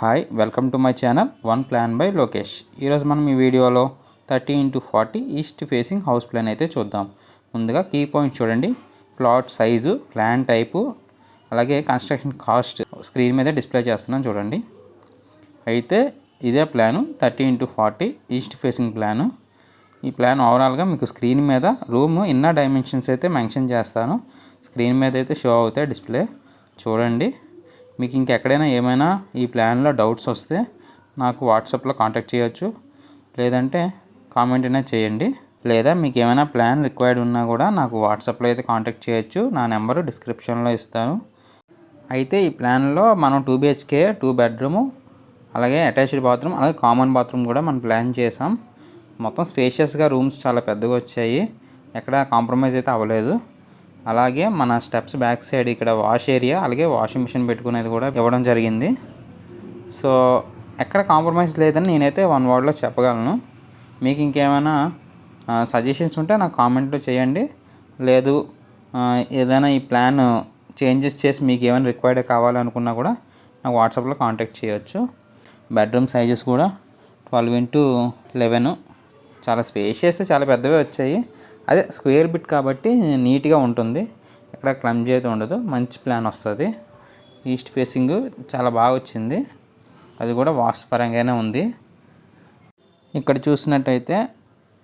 Hi welcome to my channel one plan by Lokesh. ఈరోజు మనం ఈ వీడియోలో 30x40 east facing house plan అయితే చూద్దాం. ముందుగా కీ పాయింట్ చూడండి, ప్లాట్ సైజు, ప్లాన్ టైపు, అలాగే కన్స్ట్రక్షన్ కాస్ట్ స్క్రీన్ మీద డిస్ప్లే చేస్తున్నాను చూడండి. అయితే ఇదే plan 30x40 east facing plan. ఈ ప్లాన్ ఓవరాల్గా మీకు స్క్రీన్ మీద రూమ్ ఇన్నర్ డైమెన్షన్స్ అయితే మెన్షన్ చేస్తాను. స్క్రీన్ మీద అయితే షో అవుతాయి డిస్ప్లే చూడండి. మీకు ఇంకెక్కడైనా ఏమైనా ఈ ప్లాన్లో డౌట్స్ వస్తే నాకు వాట్సాప్లో కాంటాక్ట్ చేయొచ్చు, లేదంటే కామెంట్ అయినా చేయండి. లేదా మీకు ఏమైనా ప్లాన్ రిక్వైర్డ్ ఉన్నా కూడా నాకు వాట్సాప్లో అయితే కాంటాక్ట్ చేయొచ్చు. నా నెంబరు డిస్క్రిప్షన్లో ఇస్తాను. అయితే ఈ ప్లాన్లో మనం 2 BHK 2 బెడ్రూము, అలాగే అటాచ్డ్ బాత్రూమ్, అలాగే కామన్ బాత్రూమ్ కూడా మనం ప్లాన్ చేసాం. మొత్తం స్పేషియస్గా రూమ్స్ చాలా పెద్దగా వచ్చాయి, ఎక్కడ కాంప్రమైజ్ అయితే అవ్వలేదు. అలాగే మన స్టెప్స్ బ్యాక్ సైడ్ ఇక్కడ వాష్ ఏరియా, అలాగే వాషింగ్ మిషన్ పెట్టుకునేది కూడా ఇవ్వడం జరిగింది. సో ఎక్కడ కాంప్రమైజ్ లేదని నేనైతే వన్ వర్డ్లో చెప్పగలను. మీకు ఇంకేమైనా సజెషన్స్ ఉంటే నాకు కామెంట్లో చేయండి. లేదు ఏదైనా ఈ ప్లాన్ చేంజెస్ చేసి మీకు ఏమైనా రిక్వైర్డ్ కావాలనుకున్నా కూడా నాకు వాట్సాప్లో కాంటాక్ట్ చేయొచ్చు. బెడ్రూమ్ సైజెస్ కూడా 12x11, చాలా స్పేషియస్, చాలా పెద్దవే వచ్చాయి. అదే స్క్వేర్ బిట్ కాబట్టి నీట్గా ఉంటుంది, ఎక్కడ క్లమ్జీ అయితే ఉండదు. మంచి ప్లాన్ వస్తుంది. ఈస్ట్ ఫేసింగ్ చాలా బాగా వచ్చింది, అది కూడా వాస్తు పరంగానే ఉంది. ఇక్కడ చూసినట్టయితే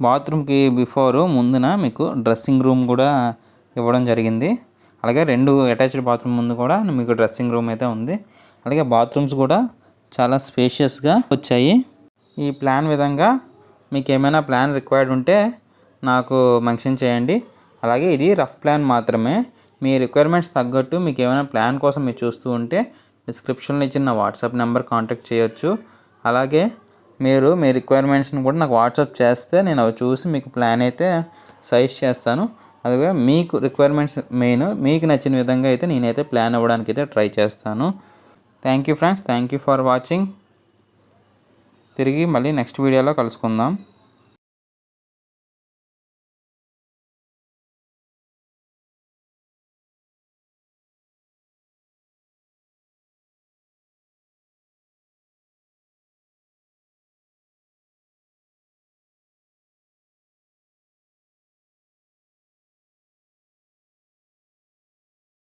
బాత్రూమ్కి బిఫోరు ముందున మీకు డ్రెస్సింగ్ రూమ్ కూడా ఇవ్వడం జరిగింది. అలాగే 2 అటాచ్డ్ బాత్రూమ్ ముందు కూడా మీకు డ్రెస్సింగ్ రూమ్ అయితే ఉంది. అలాగే బాత్రూమ్స్ కూడా చాలా స్పేషియస్గా వచ్చాయి. ఈ ప్లాన్ విధంగా మీకు ఏమైనా ప్లాన్ రిక్వైర్డ్ ఉంటే నాకు మెన్షన్ చేయండి. అలాగే ఇది రఫ్ ప్లాన్ మాత్రమే. మీ రిక్వైర్మెంట్స్ తగ్గట్టు మీకు ఏమైనా ప్లాన్ కోసం మీరు చూస్తూ ఉంటే డిస్క్రిప్షన్లో ఇచ్చిన నా వాట్సాప్ నెంబర్ కాంటాక్ట్ చేయొచ్చు. అలాగే మీరు మీ రిక్వైర్మెంట్స్ని కూడా నాకు వాట్సాప్ చేస్తే నేను అవి చూసి మీకు ప్లాన్ అయితే సజెస్ట్ చేస్తాను. అలాగే మీకు రిక్వైర్మెంట్స్ మెయిన్ మీకు నచ్చిన విధంగా అయితే నేనైతే ప్లాన్ ఇవ్వడానికి అయితే ట్రై చేస్తాను. Thank you friends, thank you for watching. తిరిగి మళ్ళీ నెక్స్ట్ వీడియోలో కలుసుకుందాం.